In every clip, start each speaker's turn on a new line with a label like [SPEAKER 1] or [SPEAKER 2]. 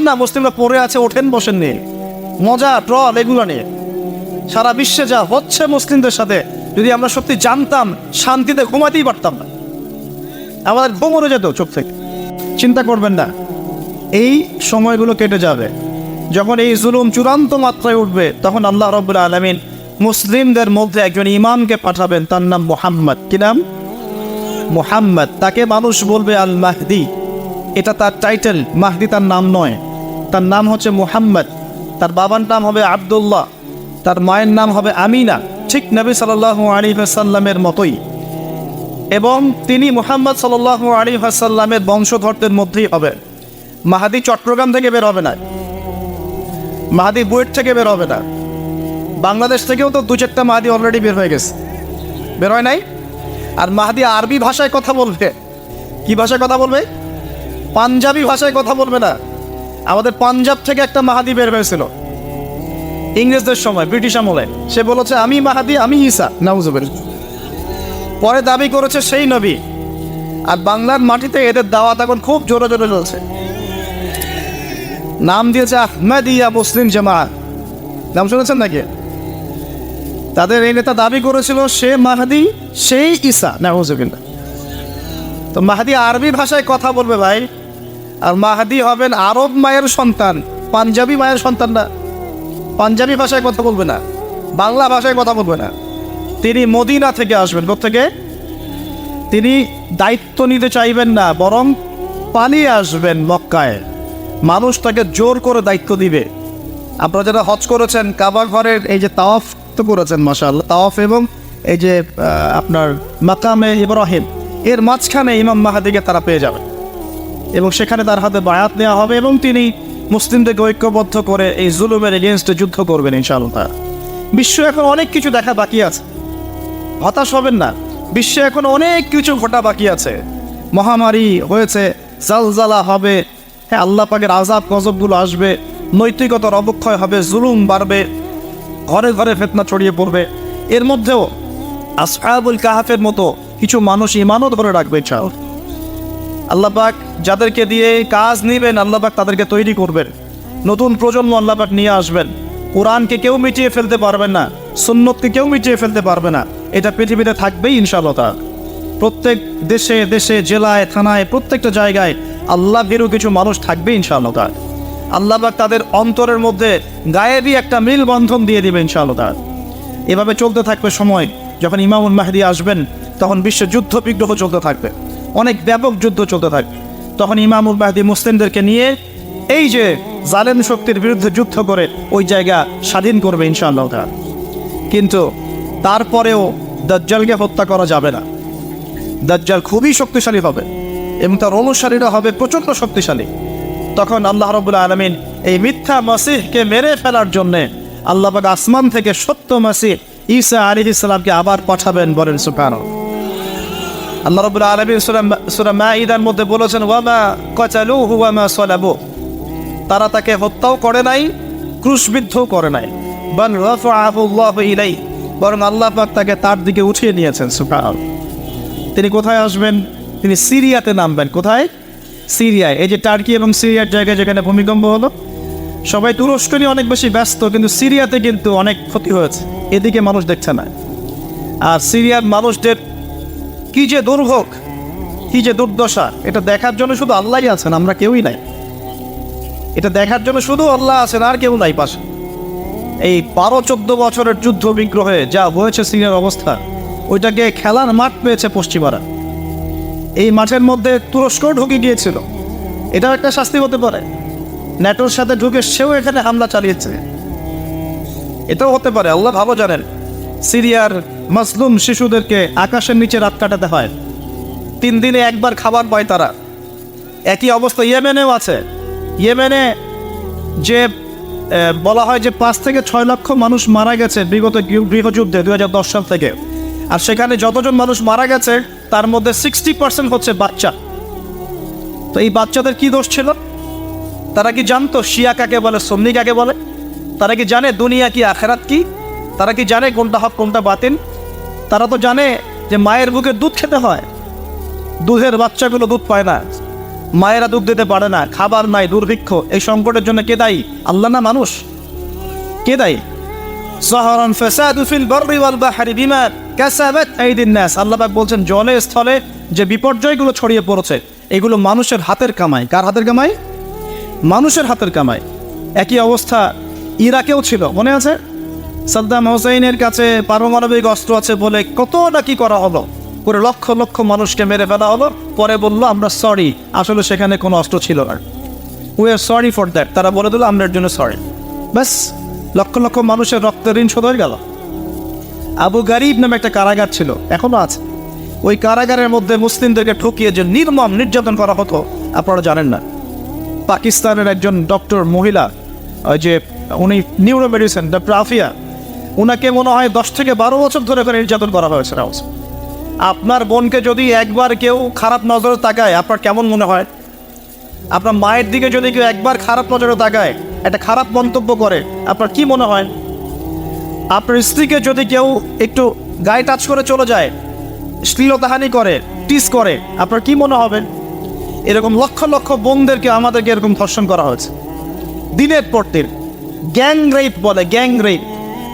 [SPEAKER 1] না মুসলিমরা পড়ে আছে, ওঠেন বসেন নিয়ে মজা ট্রল এগুলো নিয়ে সারা বিশ্বে যা হচ্ছে মুসলিমদের সাথে, যদি আমরা সত্যি জানতাম শান্তিতে ঘুমাতেই পারতাম না, আমাদের ঘুম উড়ে যেত চোখ থেকে। চিন্তা করবেন না, এই সময়গুলো কেটে যাবে। যখন এই জুলুম চূড়ান্ত মাত্রায় উঠবে, তখন আল্লাহ রাব্বুল আলামিন মুসলিমদের মধ্যে একজন ইমামকে পাঠাবেন, তার নাম মুহাম্মদ। কি নাম? মুহাম্মদ। তাকে মানুষ বলবে আল মাহদি, এটা তার টাইটেল। মাহদি তার নাম নয়, তার নাম হচ্ছে মুহাম্মদ। তার বাবার নাম হবে আব্দুল্লাহ, তার মায়ের নাম হবে আমিনা, ঠিক নবী সাল্লাল্লাহু আলাইহি ওয়াসাল্লামের মতোই। এবং তিনি মুহাম্মদ সাল্লাল্লাহু আলাইহি ওয়াসাল্লামের বংশধরদের মধ্যেই হবে। মাহাদি চট্টগ্রাম থেকে বের হবে না, মাহাদি বুয়েট থেকে বের হবে না, বাংলাদেশ থেকেও তো দু চারটা মাহাদি অলরেডি বের হয়ে গেছে, বের হয় নাই। আর মাহাদি আরবি ভাষায় কথা বলবে। কি ভাষায় কথা বলবে? পাঞ্জাবি ভাষায় কথা বলবে না। আমাদের পাঞ্জাব থেকে একটা মাহাদি বের হয়েছিল ইংরেজদের সময়, ব্রিটিশ আমলে। সে বলেছে আমি মাহাদি, আমি ঈসা, নাউজুবিল্লাহ। পরে দাবি করেছে সেই নবী। আর বাংলার মাটিতে এদের দাওয়াত এখন খুব জোরে জোরে চলছে। নাম দিয়েছে আহমদিয়া মুসলিম জামাত, নাম শুনেছেন নাকি? তাদের এই নেতা দাবি করেছিল সে মাহাদি, সেই ঈসা, নাউজুবিল্লাহ। তো মাহাদি আরবি ভাষায় কথা বলবে ভাই, আর মাহাদি হবেন আরব মায়ের সন্তান, পাঞ্জাবি মায়ের সন্তান না। পাঞ্জাবি ভাষায় কথা বলবে না, বাংলা ভাষায় কথা বলবে না। তিনি মদিনা থেকে আসবেন। কোত্থেকে? তিনি দায়িত্ব নিতে চাইবেন না, বরং পালিয়ে আসবেন মক্কায়। মানুষ তাকে জোর করে দায়িত্ব দিবে। আপনারা যারা হজ করেছেন, কাবা ঘরের এই যে তাওয়াফ তো করেছেন মাশাআল্লাহ, তাওয়াফ এবং এই যে আপনার মাকামে ইব্রাহিম, এর মাঝখানে ইমাম মাহাদিকে তারা পেয়ে যাবে এবং সেখানে তার হাতে বায়াত নেওয়া হবে এবং তিনি মুসলিমদেরকে ঐক্যবদ্ধ করে এই জুলুমের এগেনস্টে যুদ্ধ করবেন ইনশাআল্লাহ। বিশ্ব এখন অনেক কিছু দেখা বাকি আছে, হতাশ হবেন না। বিশ্বে এখন অনেক কিছু ঘটা বাকি আছে। মহামারী হয়েছে, জালজালা হবে, হ্যাঁ আল্লাহ পাকের আযাব গজবগুলো আসবে, নৈতিকতার অবক্ষয় হবে, জুলুম বাড়বে, ঘরে ঘরে ফিতনা ছড়িয়ে পড়বে। এর মধ্যেও আসহাবুল কাহাফের মতো কিছু মানুষ ঈমানও ধরে রাখবে ইনশাআল্লাহ। আল্লাহ পাক যাদেরকে দিয়ে কাজ নেবেন, আল্লাহ পাক তাদেরকে তৈরি করবেন। নতুন প্রজন্ম আল্লাহ পাক নিয়ে আসবেন। কোরআনকে কেউ মিটিয়ে ফেলতে পারবে না, সুন্নতকে কেউ মিটিয়ে ফেলতে পারবে না। এটা পৃথিবীতে থাকবেই ইনশাআল্লাহ। প্রত্যেক দেশে দেশে, জেলায়, থানায়, প্রত্যেকটা জায়গায় আল্লাহ ভীরু কিছু মানুষ থাকবে ইনশাআল্লাহ। আল্লাহ পাক তাদের অন্তরের মধ্যে গায়েবী একটা মিল বন্ধন দিয়ে দিবে ইনশাআল্লাহ। এভাবে চলতে থাকবে সময়। যখন ইমামুল মাহদি আসবেন, তখন বিশ্ব যুদ্ধ বিগ্রহ চলতে থাকবে, অনেক ব্যাপক যুদ্ধ চলতে থাকবে। তখন ইমামুল মাহদি মুসলিমদেরকে নিয়ে এই যে জালেম শক্তির বিরুদ্ধে যুদ্ধ করে ওই জায়গা স্বাধীন করবে ইনশাআল্লাহ। কিন্তু তারপরেও দাজ্জালকে হত্যা করা যাবে না। দাজ্জাল খুবই শক্তিশালী হবে এবং তার অনুসারীরা হবে প্রচণ্ড শক্তিশালী। তখন আল্লাহ রাব্বুল আলামিন এই মিথ্যা মাসিহকে মেরে ফেলার জন্যে আল্লাহ পাক আসমান থেকে সত্য মাসিহ ঈসা আলাইহিস সালামকে আবার পাঠাবেন। বলেন সুবহানাল্লাহ। আল্লাহ রাব্বুল আলামিন সূরা মাঈদার মধ্যে বলেছেন, ওয়ামা কাতালুহু ওয়ামা সালাবু, তারা তাকে হত্যাও করে নাই, ক্রুশবিদ্ধও করে নাই। বাল রাফাআহু আল্লাহু ইলাইহি, বরং আল্লাহ পাক তাকে তার দিকে উঠিয়ে নিয়েছেন। সুবহানাল্লাহ। তিনি কোথায় আসবেন? তিনি সিরিয়াতে নামবেন। কোথায়? সিরিয়ায়। এই যে টার্কি এবং সিরিয়ার জায়গায় যেখানে ভূমিকম্প হলো, সবাই তুরস্ক নিয়ে অনেক বেশি ব্যস্ত, কিন্তু সিরিয়াতে কিন্তু অনেক ক্ষতি হয়েছে, এদিকে মানুষ দেখছে না। আর সিরিয়ার মানুষদের কি যে দুর্ভোগ, কি যে দুর্দশা, এটা দেখার জন্য শুধু আল্লাহই আছেন, আমরা কেউই নাই। এটা দেখার জন্য শুধু আল্লাহ আছেন, আর কেউ নাই পাশে। এই 12-14 বছরের যুদ্ধ বিগ্রহে যা হয়েছে সিরিয়ার অবস্থা, ওইটাকে খেলার মাঠ পেয়েছে পশ্চিমারা। এই মাঠের মধ্যে তুরস্ক ঢুকে গিয়েছিল, এটাও একটা শাস্তি হতে পারে। ন্যাটোর সাথে ঢুকে সেও এখানে হামলা চালিয়েছে, এটাও হতে পারে, আল্লাহ ভালো জানেন। সিরিয়ার মাসলুম শিশুদেরকে আকাশের নিচে রাত কাটাতে হয়, 3 দিনে একবার খাবার পায় তারা। একই অবস্থা ইয়েমেনেও আছে। ইয়েমেনে যে বলা হয় যে 5 থেকে 6 লক্ষ মানুষ মারা গেছে বিগত গৃহযুদ্ধে 2010 সাল থেকে। আর সেখানে যতজন মানুষ মারা গেছে তার মধ্যে 60% হচ্ছে বাচ্চা। তো এই বাচ্চাদের কি দোষ ছিল? তারা কি জানতো শিয়া কাকে বলে, সুন্নি কাকে বলে? তারা কি জানে দুনিয়া কি, আখেরাত কি? তারা কি জানে কোনটা হক কোনটা বাতিল? তারা তো জানে যে মায়ের বুকে দুধ খেতে হয়, দুধের বাচ্চাগুলো দুধ পায় না। মায়েরা দুধ দিতে পারে না, খাবার নাই, দুর্ভিক্ষ, এই সংকটের জন্য কে দায়ী? আল্লাহ না মানুষ? কে দায়ী? যাহারান ফাসাদু ফিল বাররি ওয়াল বাহরি বিমা কাসাবাত আইদিন নাস। আল্লাহ পাক বলছেন জলে স্থলে যে বিপর্যয়গুলো ছড়িয়ে পড়েছে এগুলো মানুষের হাতের কামাই। কার হাতের কামাই? মানুষের হাতের কামাই। একই অবস্থা ইরাকেও ছিল, মনে আছে? সাদ্দাম হোসেনের কাছে পারমাণবিক অস্ত্র আছে বলে কত নাকি করা হলো, করে লক্ষ লক্ষ মানুষকে মেরে ফেলা হলো। পরে বললো আমরা সরি, আসলে সেখানে কোনো অস্ত্র ছিল না। We are sorry for that. তারা বলে দিল আমরা এর জন্য সরি। ব্যাস, লক্ষ লক্ষ মানুষের রক্তের ঋণ শোধ হয়ে গেল। আবু গারিব নামে একটা কারাগার ছিল, এখনো আছে। ওই কারাগারের মধ্যে মুসলিমদেরকে ঠকিয়ে যে নির্মম নির্যাতন করা হতো আপনারা জানেন না। পাকিস্তানের একজন ডক্টর মহিলা, ওই যে উনি নিউরো মেডিসিন ডক্টর আফিয়া, ওনাকে মনে হয় 10 থেকে 12 বছর ধরে করে নির্যাতন করা হয়েছে। আপনার বোনকে যদি একবার কেউ খারাপ নজরে তাকায় আপনার কেমন মনে হয়? আপনার মায়ের দিকে যদি কেউ একবার খারাপ নজরে তাকায়, একটা খারাপ মন্তব্য করে, আপনার কি মনে হয়? আপনার স্ত্রীকে যদি কেউ একটু গায়ে টাচ করে চলে যায়, শ্লীলতাহানি করে, টিস করে, আপনার কি মনে হবে? এরকম লক্ষ লক্ষ বোনদেরকে আমাদেরকে এরকম ধর্ষণ করা হয়েছে দিনের পর দিন। গ্যাং রেপ বলে, গ্যাং রেপ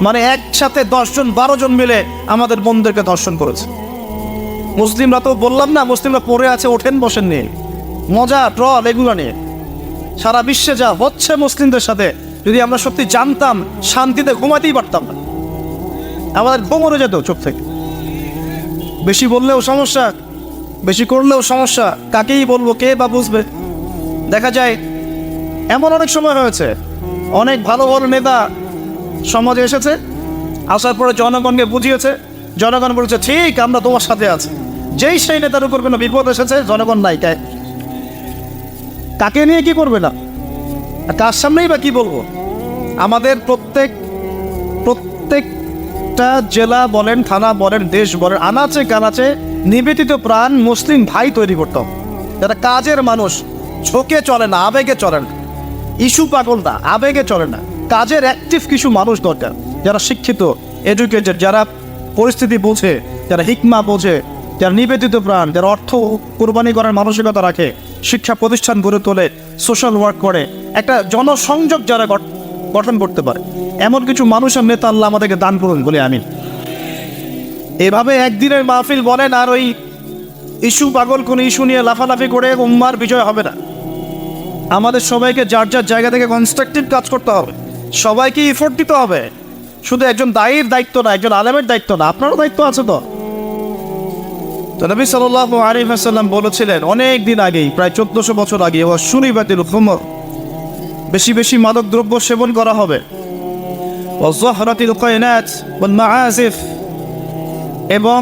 [SPEAKER 1] মানে একসাথে 10 জন 12 জন মিলে আমাদের বোনদেরকে ধর্ষণ করেছে। মুসলিমরা তো বললাম না, মুসলিমরা পড়ে আছে ওঠেন বসেন নিয়ে, মজা ট্রল এগুলো নিয়ে। সারা বিশ্বে যা হচ্ছে মুসলিমদের সাথে, যদি আমরা সত্যি জানতাম শান্তিতে ঘুমাতেই পারতাম না, আমাদের ঘুম উড়ে যেত চোখ থেকে। বেশি বললেও সমস্যা, বেশি করলেও সমস্যা, কাকেই বলবো, কে বা বুঝবে? দেখা যায় এমন অনেক সময় হয়েছে, অনেক ভালো ভালো নেতা সমাজে এসেছে, আসার পরে জনগণকে বুঝিয়েছে, জনগণ বলেছে ঠিক আমরা তোমার সাথে আছি। যেই সেই নেতার উপর কোনো বিপদ এসেছে জনগণ নাই, কাকে নিয়ে কি করবে না, কার সামনেই বা কি বলবো? আমাদের প্রত্যেকটা জেলা বলেন, থানা বলেন, দেশ বলেন, আনাচে কানাচে নিবেদিত প্রাণ মুসলিম ভাই তৈরি করতাম, যারা কাজের মানুষ, ঝোঁকে চলে না, আবেগে চলে না, ইস্যু পাগল না, আবেগে চলে না, কাজের অ্যাক্টিভ কিছু মানুষ দরকার, যারা শিক্ষিত, এডুকেটেড, যারা পরিস্থিতি বোঝে, যারা হিকমা বোঝে, যারা নিবেদিত প্রাণ, যারা অর্থ কোরবানি করার মানসিকতা রাখে, শিক্ষা প্রতিষ্ঠান গড়ে তোলে, সোশ্যাল ওয়ার্ক করে, একটা জনসংযোগ যারা গঠন করতে পারে, এমন কিছু মানুষের নেতা আল্লাহ আমাদেরকে দান করুন বলে আমিন। এভাবে একদিনের মাহফিল বলেন আর ওই ইস্যু পাগল কোন ইস্যু নিয়ে লাফালাফি করে উম্মার বিজয় হবে না। আমাদের সবাইকে যার যার জায়গা থেকে কনস্ট্রাকটিভ কাজ করতে হবে, সবাইকে এফোর্ট দিতে হবে। শুধু একজন দায়ীর দায়িত্ব না, একজন আলেমের দায়িত্ব না, আপনারও দায়িত্ব আছে। তো নবী সাল্লাল্লাহু আলাইহি ওয়াসাল্লাম বলেছিলেন অনেক দিন আগেই, প্রায় 1400 বছর আগে, শুনিবাতিল খুমর, বেশি বেশি মাদক দ্রব্য সেবন করা হবে, ওয়াজহরাতিল কায়নাত ওয়াল মাআজিফ, এবং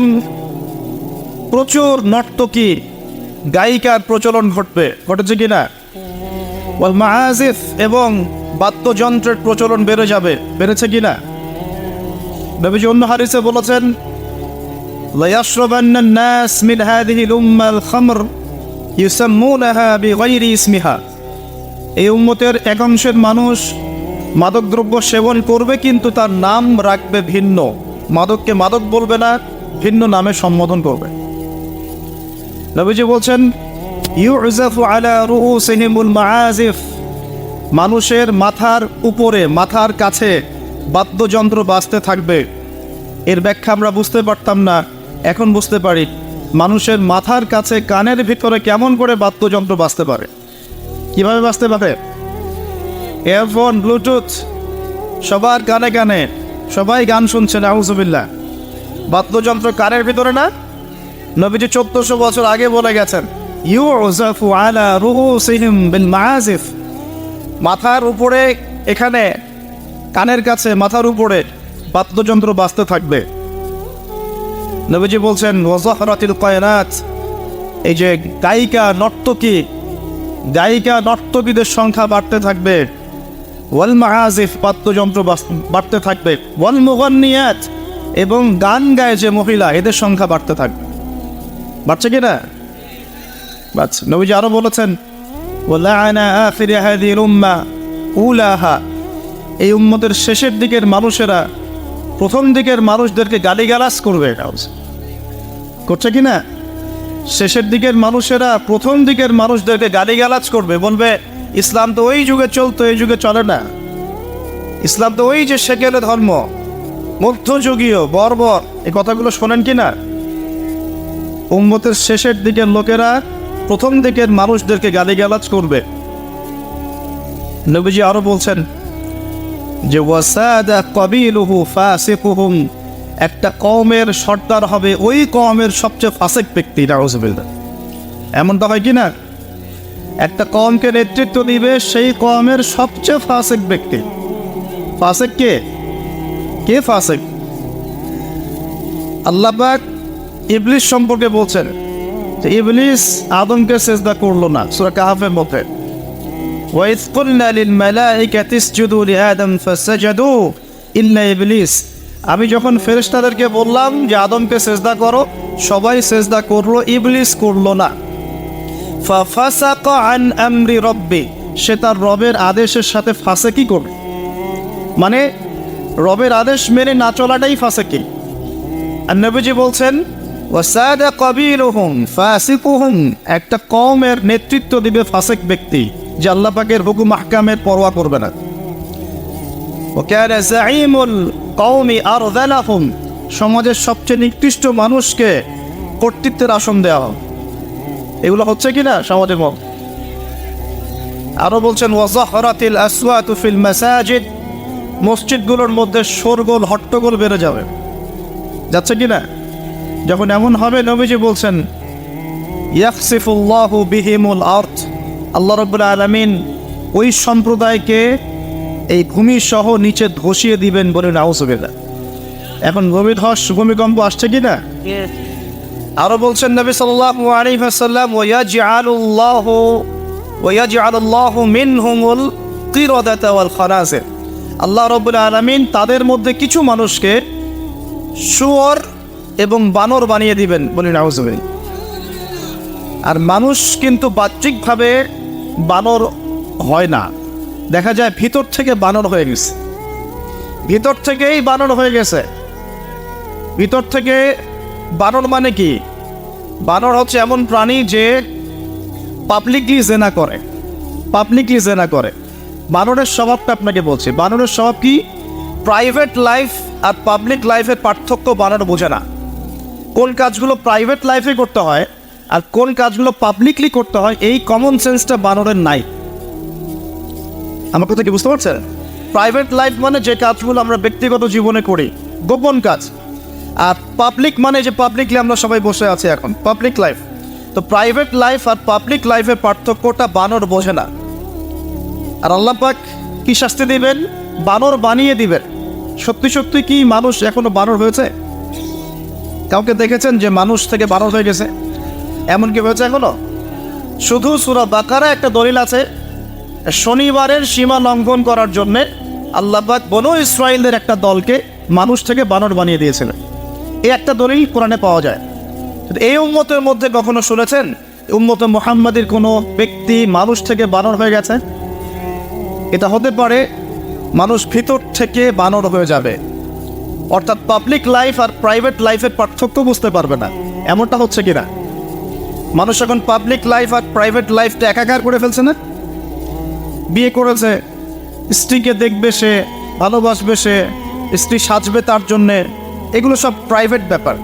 [SPEAKER 1] প্রচুর নর্তকী গায়িকার প্রচলন ঘটেছে কিনা, ওয়াল মাআজিফ, এবং বাদ্যযন্ত্রের প্রচলন বেড়েছে কিনা। নবীজি অন্য হাদিসে বলেছেন লা ইয়াশরাবান্না আন-নাস মিন হাযিহিল উম্মাল খামর ইউসাম্মুনাহা বিগাইরি ইসমিহা। এই উম্মতের এক অংশের মানুষ মাদকদ্রব্য সেবন করবে, কিন্তু তার নাম রাখবে ভিন্ন, মাদককে মাদক বলবে না, ভিন্ন নামে সম্বোধন করবে। নবীজি বলছেন ইউযাফু আলা রুউসিহিমুল মাআজিফ, মানুষের মাথার উপরে, মাথার কাছে বাদ্যযন্ত্র বাজতে থাকবে। এর ব্যাখ্যা আমরা বুঝতে পারতাম না, এখন বুঝতে পারি। মানুষের মাথার কাছে, কানের ভিতরে কেমন করে বাদ্যযন্ত্র বাজতে পারে, কিভাবে বাজতে পারে? ইয়ারফোন, ব্লুটুথ, সবার কানে কানে, সবাই গান শুনছে, নাউজুবিল্লাহ। বাদ্যযন্ত্র কানের ভিতরে না? নবীজি 1400 বছর আগে বলে গেছেন ইউযাফু আলা রুউসিহিম বিল মাআজিফ, মাথার উপরে, এখানে কানের কাছে, মাথার উপরে বাদ্যযন্ত্র বাজতে থাকবে। নবীজি বলছেন ওয়াজহরাতিল কায়নাত, এই যে গায়িকা নর্তকীদের সংখ্যা বাড়তে থাকবে, ওয়াল মাআজিফ, বাদ্যযন্ত্র বাড়তে থাকবে, ওয়াল মুগান্নিয়াত, এবং গান গায় যে মহিলা, এদের সংখ্যা বাড়তে থাকবে। বাড়ছে কিনা? বাড়ছে। নবীজি আরো বলেছেন ওয়ালাআনা আখির হাযিহিল উম্মা উলাহা, এই উম্মতের শেষের দিকের মানুষেরা প্রথম দিকের মানুষদেরকে গালিগালাজ করবে, করছে কিনা? শেষের দিকের মানুষেরা প্রথম দিকের মানুষদেরকে গালিগালাজ করবে, বলবে ইসলাম তো ওই যুগে চলতো, এই যুগে চলে না। ইসলাম তো ওই যে সেকেলে ধর্ম, মধ্যযুগীয় বর্বর। এই কথাগুলো শোনেন কি না? উম্মতের শেষের দিকের লোকেরা প্রথম দিকের মানুষদেরকে গালিগালাজ করবে। নবীজি আরো বলছেন যে ওয়াসাদা কাবিলুহু ফাসিকুহুম, একটা কওমের সর্দার হবে ওই কওমের সবচেয়ে ফাসিক ব্যক্তি। নাউযুবিল্লাহ। এমনটা হয় কি না? একটা কওমকে নেতৃত্ব দিবে সেই কওমের সবচেয়ে ফাসিক ব্যক্তি। ফাসিক কে? কে ফাসিক? আল্লাহ পাক ইবলিস সম্পর্কে বলছেন যে ইবলিস আদমকে সিজদা করলো না, সূরা কাহফের মধ্যে। ওয়াইয কুলনা লিল মালাইকাতি ইসজুদু লিআদম ফাসাজাদু ইল্লা ইবলিস। আমি যখন ফেরেশতাদেরকে বললাম যে আদমকে সিজদা করো, সবাই সিজদা করলো, ইবলিস করলো না। ফাফাসাকা আন আমরি রাব্বি, সে তার রবের আদেশের সাথে ফাসিকি করবে। মানে রবের আদেশ মেনে না চলাটাই ফাসিকি। আর নবীজি বলছেন ওয়াসাদা কাবিলুহুম ফাসিকুহুম, একটা কওমের নেতৃত্ব দিবে ফাসিক ব্যক্তি, যে আল্লাহ পাকের হুকুম আহকামের পরোয়া করবে না। ওয়াকানা যাঈমুল কওমি আরযালাহুম, সমাজের সবচেয়ে নিকৃষ্ট মানুষকে কর্তৃত্বের আসন দেওয়া হয়। এগুলো হচ্ছে কি না সমাজের মধ্যে? আরো বলছেন ওয়াজাহরাতিল আসওয়াতু ফিল মাসাজিদ, মসজিদগুলোর মধ্যে শোরগোল হট্টগোল বেড়ে যাবে। যাচ্ছে কি না? যখন এমন হবে নবীজি বলছেন ইয়াখসিফুল্লাহু বিহিমুল আরদ, আল্লাহ রাব্বুল আলামিন ওই সম্প্রদায়কে এই ভূমি সহ নিচে ধসিয়ে দিবেন বলে নাউযুবিল্লাহ। এখন ভূমিধস ভূমিকম্প আসছে কি না? আরো বলছেন নবী সাল্লাল্লাহু আলাইহি ওয়াসাল্লাম ওয়ায়াজআলুল্লাহু মিনহুমুল কিরাদাতা ওয়াল খানাজির, আল্লাহ রাব্বুল আলামিন তাদের মধ্যে কিছু মানুষকে শুয়োর এবং বানর বানিয়ে দিবেন বলে নাউযুবিল্লাহ। আর মানুষ কিন্তু বাহ্যিকভাবে বানর হয় না, দেখা যায় ভিতর থেকে বানর হয়ে গেছে। ভিতর থেকেই বানর হয়ে গেছে। ভিতর থেকে বানর মানে কি? বানর হচ্ছে এমন প্রাণী যে পাবলিকলি জেনা করে, পাবলিকলি জেনা করে। বানরের স্বভাবটা আপনাকে বলছি। বানরের স্বভাব কি? প্রাইভেট লাইফ আর পাবলিক লাইফের পার্থক্য বানর বোঝে না। কোন কাজগুলো প্রাইভেট লাইফে করতে হয় আর কোন কাজগুলো পাবলিকলি করতে হয়, এই কমন সেন্সটা বানরের নাই। আমার কথা কি বুঝতে পারছেন? প্রাইভেট লাইফ মানে যে কাজগুলো আমরা ব্যক্তিগত জীবনে করি, গোপন কাজ। আর পাবলিক মানে যে পাবলিকলি আমরা সবাই বসে আছি এখন, পাবলিক লাইফ। তো প্রাইভেট লাইফ আর পাবলিক লাইফের পার্থক্যটা বানর বোঝে না। আর আল্লাহ পাক কি শাস্তি দিবেন? বানর বানিয়ে দিবেন। সত্যি সত্যি কি মানুষ এখনো বানর হয়েছে? কাউকে দেখেছেন যে মানুষ থেকে বানর হয়ে গেছে? এমন কি হয়েছে এখনো? শুধু সূরা বাকারা একটা দলিল আছে, শনিবারের সীমা লঙ্ঘন করার জন্যে আল্লাহ পাক বনু ইসরাইলদের একটা দলকে মানুষ থেকে বানর বানিয়ে দিয়েছিলেন। এই একটা দলিল কোরআনে পাওয়া যায়। এই উম্মতের মধ্যে কখনো শুনেছেন উম্মতে মুহাম্মাদের কোনো ব্যক্তি মানুষ থেকে বানর হয়ে গেছে? এটা হতে পারে মানুষ ভিতর থেকে বানর হয়ে যাবে, অর্থাৎ পাবলিক লাইফ আর প্রাইভেট লাইফের পার্থক্য বুঝতে পারবে না। এমনটা হচ্ছে কিনা? মানুষ এখন পাবলিক লাইফ আর প্রাইভেট লাইফটা একাকার করে ফেলছে না? বিয়ে করেছে, স্ত্রীকে দেখবে সে, ভালোবাসবে সে, স্ত্রী সাজবে তার জন্যে, এগুলো সব প্রাইভেট ব্যাপার।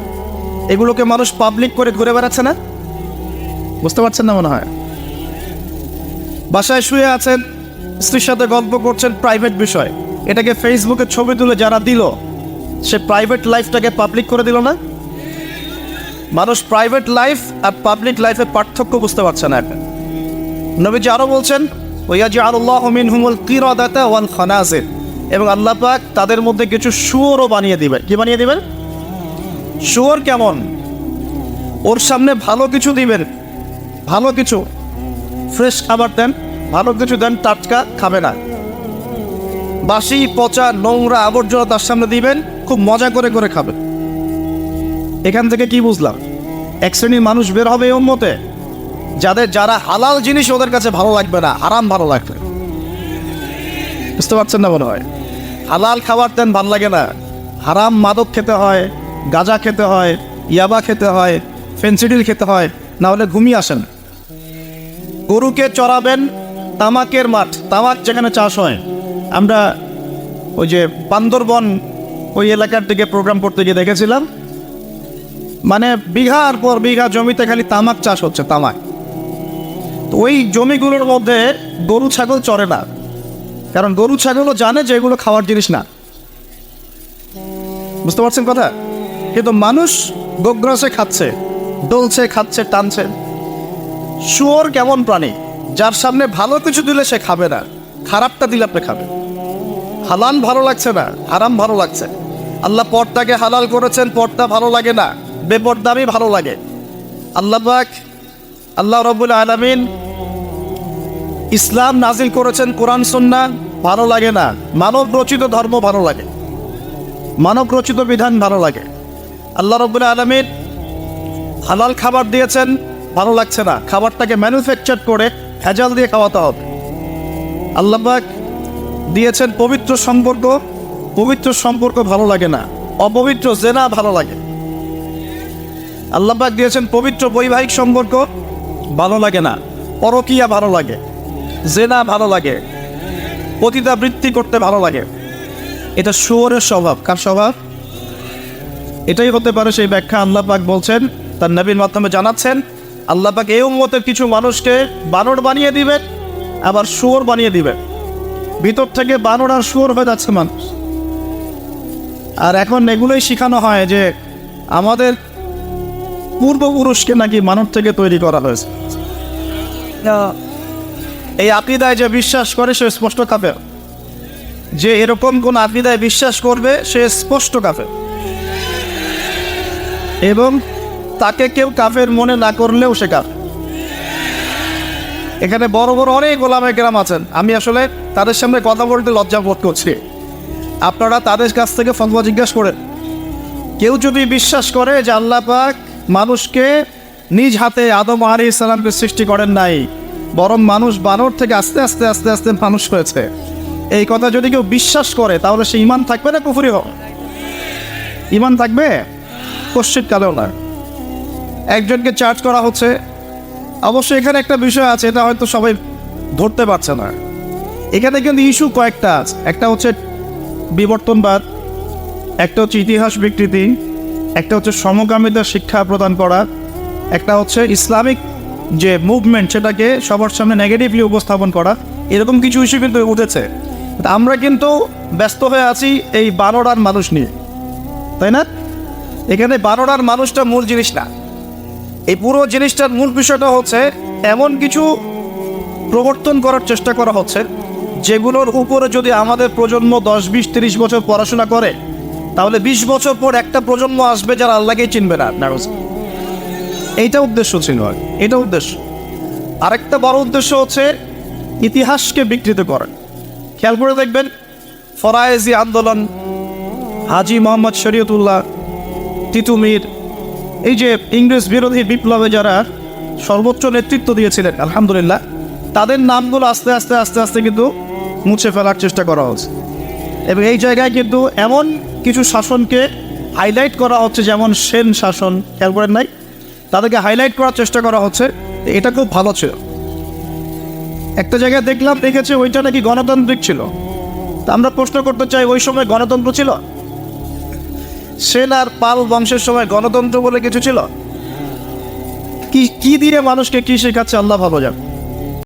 [SPEAKER 1] এগুলোকে মানুষ পাবলিক করে ঘুরে বেড়াচ্ছে না? বুঝতে পারছেন না মনে হয়? বাসায় শুয়ে আছেন, স্ত্রীর সাথে গল্প করছেন, প্রাইভেট বিষয়। এটাকে ফেসবুকে ছবি তুলে যারা দিল, সে প্রাইভেট লাইফটাকে পাবলিক করে দিল না? মানুষ প্রাইভেট লাইফ আর পাবলিক লাইফের পার্থক্য বুঝতে পারছে না এখন। নবীজি আরো বলছেন ওয়ায়াজআলুল্লাহু মিনহুমুল কিরাদাতা ওয়াল খানাজির, এবং আল্লাহ পাক তাদের মধ্যে কিছু শুয়োরও বানিয়ে দিবেন। কি বানিয়ে দিবেন? শুয়োর কেমন? ওর সামনে ভালো কিছু দিবেন, ভালো কিছু, ফ্রেশ খাবার দেন, ভালো কিছু দেন, টাটকা খাবে না। বাসি পচা নোংরা আবর্জনা তার সামনে দিবেন, খুব মজা করে করে খাবে। এখান থেকে কি বুঝলাম? এক শ্রেণীর মানুষ বের হবে এই উম্মতে যারা হালাল জিনিস ওদের কাছে ভালো লাগবে না, হারাম ভালো লাগবে। বুঝতে পারছেন না মনে হয়? হালাল খাবার দেন ভালো লাগে না, হারাম মাদক খেতে হয়, গাঁজা খেতে হয়, ইয়াবা খেতে হয়, ফেন্সিডিল খেতে হয়, না হলে ঘুমিয়ে আসেন। গরুকে চড়াবেন তামাকের মাঠ, তামাক যেখানে চাষ হয়। আমরা ওই যে বান্দরবন ওই এলাকার দিকে প্রোগ্রাম করতে গিয়ে দেখেছিলাম, মানে বিঘার পর বিঘা জমিতে খালি তামাক চাষ হচ্ছে, তামাক। তো ওই জমিগুলোর মধ্যে গরু ছাগল চড়ে না, কারণ গরু ছাগলও জানে যে এগুলো খাওয়ার জিনিস না। বুঝতে পারছেন কথা? কিন্তু মানুষ গোগ্রাসে খাচ্ছে, ডলছে, খাচ্ছে, টানছে। শুয়োর কেমন প্রাণী? যার সামনে ভালো কিছু দিলে সে খাবে না, খারাপটা দিলে আপনি খাবে। হালাল ভালো লাগছে না, হারাম ভালো লাগছে। আল্লাহ পর্দাকে হালাল করেছেন, পর্দা ভালো লাগে না, বেপর্দামি ভালো লাগে। আল্লাহ পাক, আল্লাহ রাব্বুল আলামিন ইসলাম নাজিল করেছেন, কোরআন সুন্নাহ ভালো লাগে না। মানব রচিত ধর্ম ভালো লাগে, মানব রচিত বিধান ভালো লাগে। আল্লাহ রাব্বুল আলামিন হালাল খাবার দিয়েছেন, ভালো লাগছে না, খাবারটাকে ম্যানুফ্যাকচার করে ভেজাল দিয়ে খাওয়াতে হবে। আল্লাহ পাক দিয়েছেন পবিত্র সম্পর্ক, পবিত্র সম্পর্ক ভালো লাগে না, অপবিত্র জেনা ভালো লাগে। আল্লাহ পাক দিয়েছেন পবিত্র বৈবাহিক সম্পর্ক, ভালো লাগে না, পরকীয়া ভালো লাগে, জেনা ভালো লাগে, পতিতাবৃত্তি করতে ভালো লাগে। এটা শুয়োরের স্বভাব। কার স্বভাব? এটাই হতে পারে সেই ব্যাখ্যা আল্লাহ পাক বলছেন, তার নবীর মাধ্যমে জানাচ্ছেন, আল্লাহ পাক এই উম্মতের কিছু মানুষকে বানর বানিয়ে দিবেন, আবার শুয়োর বানিয়ে দিবেন। ভিতর থেকে বানর আর শুয়োর হয়ে যাচ্ছে মানুষ। আর এখন এগুলোই শেখানো হয় যে আমাদের পূর্বপুরুষকে নাকি মানব থেকে তৈরি করা হয়েছে। এই আকীদায় যে বিশ্বাস করে সে স্পষ্ট কাফের। যে এরকম কোন আকীদায় বিশ্বাস করবে সে স্পষ্ট কাফের, এবং তাকে কেউ কাফের মনে না করলেও সে কাফের। এখানে বড় বড় অনেক ওলামায়ে কেরাম আছেন, আমি আসলে তাদের সামনে কথা বলতে লজ্জা বোধ করছি। আপনারা তাদের কাছ থেকে ফতোয়া জিজ্ঞাসা করেন। কেউ যদি বিশ্বাস করে যে আল্লাহ পাক মানুষকে নিজ হাতে আদম আলাইহিস সালামকে সৃষ্টি করেন নাই, বরং মানুষ বানর থেকে আস্তে আস্তে আস্তে আস্তে মানুষ হয়েছে, এই কথা যদি কেউ বিশ্বাস করে তাহলে সে ঈমান থাকবে না কুফরি হবে? ঈমান থাকবে? কোশ্চিত কালেও না। একজনকে চার্জ করা হচ্ছে। অবশ্যই এখানে একটা বিষয় আছে, এটা হয়তো সবাই ধরতে পারছে না। এখানে কিন্তু ইস্যু কয়েকটা আছে। একটা হচ্ছে বিবর্তনবাদ, একটা হচ্ছে ইতিহাস বিকৃতি, একটা হচ্ছে সমকামিতার শিক্ষা প্রদান করা, একটা হচ্ছে ইসলামিক যে মুভমেন্ট সেটাকে সবার সামনে নেগেটিভলি উপস্থাপন করা। এরকম কিছু ইস্যু কিন্তু উঠেছে। আমরা কিন্তু ব্যস্ত হয়ে আছি এই বানর আর মানুষ নিয়ে, তাই না? এখানে বানর আর মানুষটা মূল জিনিস না। এই পুরো জিনিসটার মূল বিষয়টা হচ্ছে এমন কিছু প্রবর্তন করার চেষ্টা করা হচ্ছে যেগুলোর উপরে যদি আমাদের প্রজন্ম 10, 20, 30 বছর পড়াশোনা করে, তাহলে 20 বছর পর একটা প্রজন্ম আসবে যারা আল্লাহকেই চিনবে না। এইটা উদ্দেশ্য ছিল, এটা উদ্দেশ্য। আরেকটা বড় উদ্দেশ্য হচ্ছে ইতিহাসকে বিকৃত করা। খেয়াল করে দেখবেন, ফরায়েজি আন্দোলন, হাজী মোহাম্মদ শরীয়তুল্লাহ, তিতুমির, এই যে ইংরেজ বিরোধী বিপ্লবে যারা সর্বোচ্চ নেতৃত্ব দিয়েছিলেন, আলহামদুলিল্লাহ, তাদের নামগুলো আস্তে আস্তে আস্তে আস্তে কিন্তু মুছে ফেলার চেষ্টা করা হচ্ছে। এবং এই জায়গায় কিন্তু এমন কিছু শাসনকে হাইলাইট করা হচ্ছে, যেমন সেন শাসন, খেয়াল করেন নাই? তাদেরকে হাইলাইট করার চেষ্টা করা হচ্ছে। এটা খুব ভালো ছিল। একটা জায়গায় দেখেছে ওইটা নাকি গণতান্ত্রিক ছিল। তা আমরা প্রশ্ন করতে চাই, ওই সময় গণতন্ত্র ছিল? সেন আর পাল বংশের সময় গণতন্ত্র বলে কিছু ছিল? কি দিয়ে মানুষকে কি শেখাচ্ছে আল্লাহ ভালো জানে।